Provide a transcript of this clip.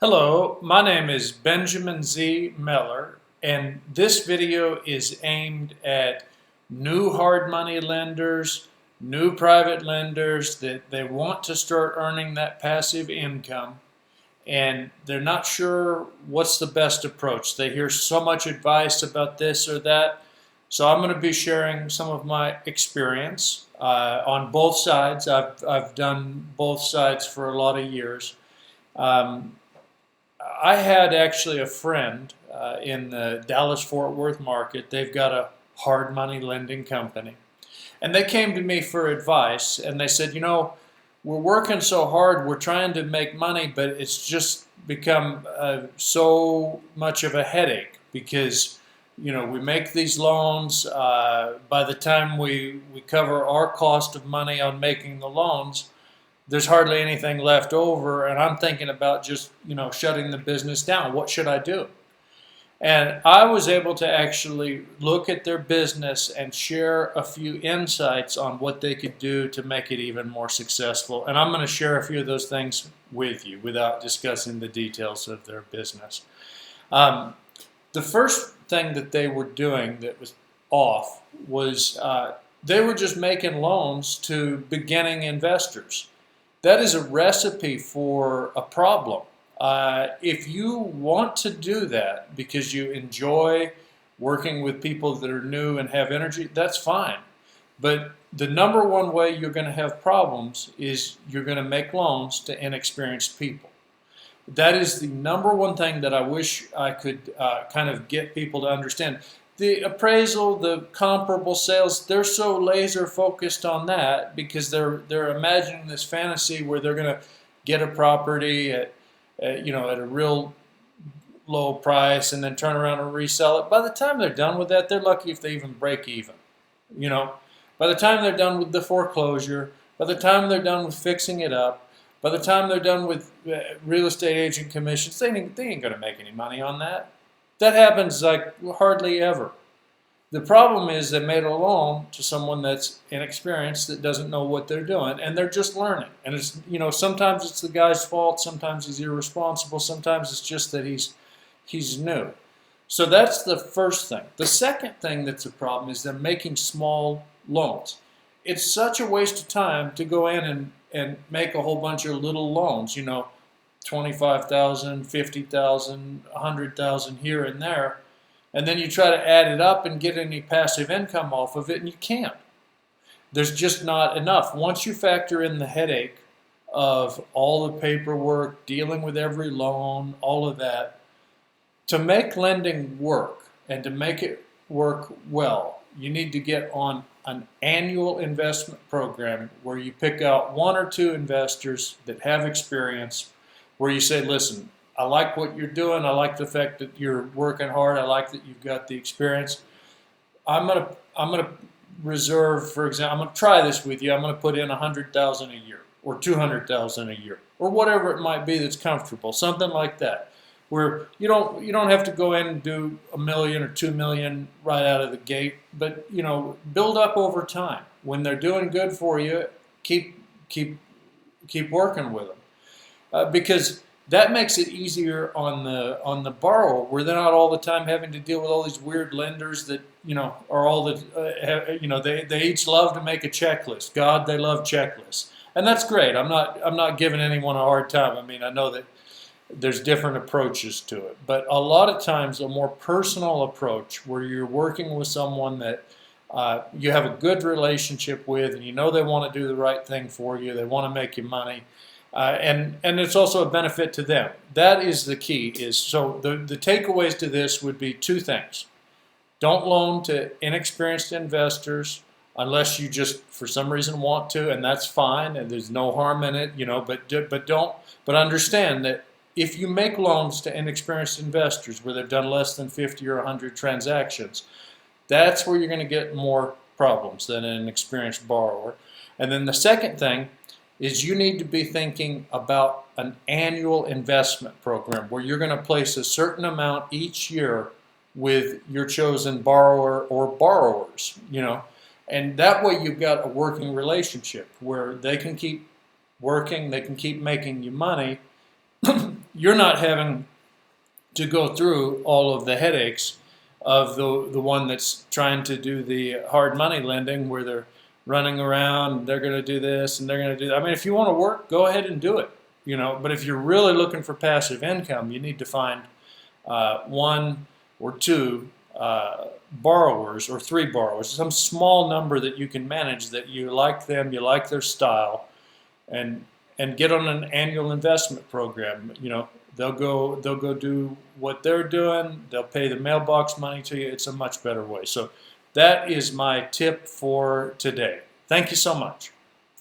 Hello, my name is Benjamin Z. Miller, and this video is aimed at new hard money lenders, new private lenders that they want to start earning that passive income, and they're not sure what's the best approach. They hear so much advice about this or that, so I'm going to be sharing some of my experience on both sides. I've done both sides for a lot of years. Um, I had actually a friend in the Dallas-Fort Worth market. They've got a hard money lending company. And they came to me for advice, and they said, we're working so hard, we're trying to make money, but it's just become so much of a headache because, we make these loans. By the time we cover our cost of money on making the loans, there's hardly anything left over, and I'm thinking about just, shutting the business down. What should I do? And I was able to actually look at their business and share a few insights on what they could do to make it even more successful. And I'm going to share a few of those things with you without discussing the details of their business. The first thing that they were doing that was off was they were just making loans to beginning investors. That is a recipe for a problem. If you want to do that because you enjoy working with people that are new and have energy, that's fine. But the number one way you're going to have problems is you're going to make loans to inexperienced people. That is the number one thing that I wish I could kind of get people to understand. The appraisal, the comparable sales, they're so laser focused on that because they're imagining this fantasy where they're going to get a property at a real low price and then turn around and resell it. By the time they're done with that, they're lucky if they even break even. By the time they're done with the foreclosure, by the time they're done with fixing it up, by the time they're done with real estate agent commissions, they ain't going to make any money on that. That happens like hardly ever. The problem is they made a loan to someone that's inexperienced, that doesn't know what they're doing, and they're just learning. And it's, sometimes it's the guy's fault, sometimes he's irresponsible, sometimes it's just that he's new. So that's the first thing. The second thing that's a problem is they're making small loans. It's such a waste of time to go in and make a whole bunch of little loans, $25,000, $50,000, $100,000 here and there, and then you try to add it up and get any passive income off of it, and you can't. There's just not enough. Once you factor in the headache of all the paperwork, dealing with every loan, all of that, to make lending work and to make it work well, you need to get on an annual investment program where you pick out one or two investors that have experience, where you say, listen, I like what you're doing. I like the fact that you're working hard. I like that you've got the experience. I'm gonna reserve, for example, I'm gonna try this with you. I'm gonna put in $100,000 a year or $200,000 a year or whatever it might be that's comfortable, something like that, where you don't have to go in and do $1 million or $2 million right out of the gate, but build up over time. When they're doing good for you, keep working with them, because that makes it easier on the borrower, where they're not all the time having to deal with all these weird lenders that are all the they each love to make a checklist. God, they love checklists, and that's great. I'm not giving anyone a hard time. I mean, I know that there's different approaches to it, but a lot of times a more personal approach, where you're working with someone that you have a good relationship with, and they want to do the right thing for you, they want to make you money. And it's also a benefit to them. That is the key. So the takeaways to this would be two things. Don't loan to inexperienced investors unless you just for some reason want to, and that's fine, and there's no harm in it, but understand that if you make loans to inexperienced investors where they've done less than 50 or 100 transactions, that's where you're going to get more problems than an experienced borrower. And then the second thing is you need to be thinking about an annual investment program where you're going to place a certain amount each year with your chosen borrower or borrowers, and that way you've got a working relationship where they can keep working, they can keep making you money, you're not having to go through all of the headaches of the one that's trying to do the hard money lending, where they're running around, they're going to do this and they're going to do that. I mean, if you want to work, go ahead and do it, but if you're really looking for passive income, you need to find one or two borrowers or three borrowers, some small number that you can manage, that you like them, you like their style, and get on an annual investment program. They'll go do what they're doing. They'll pay the mailbox money to you. It's a much better way. So that is my tip for today. Thank you so much.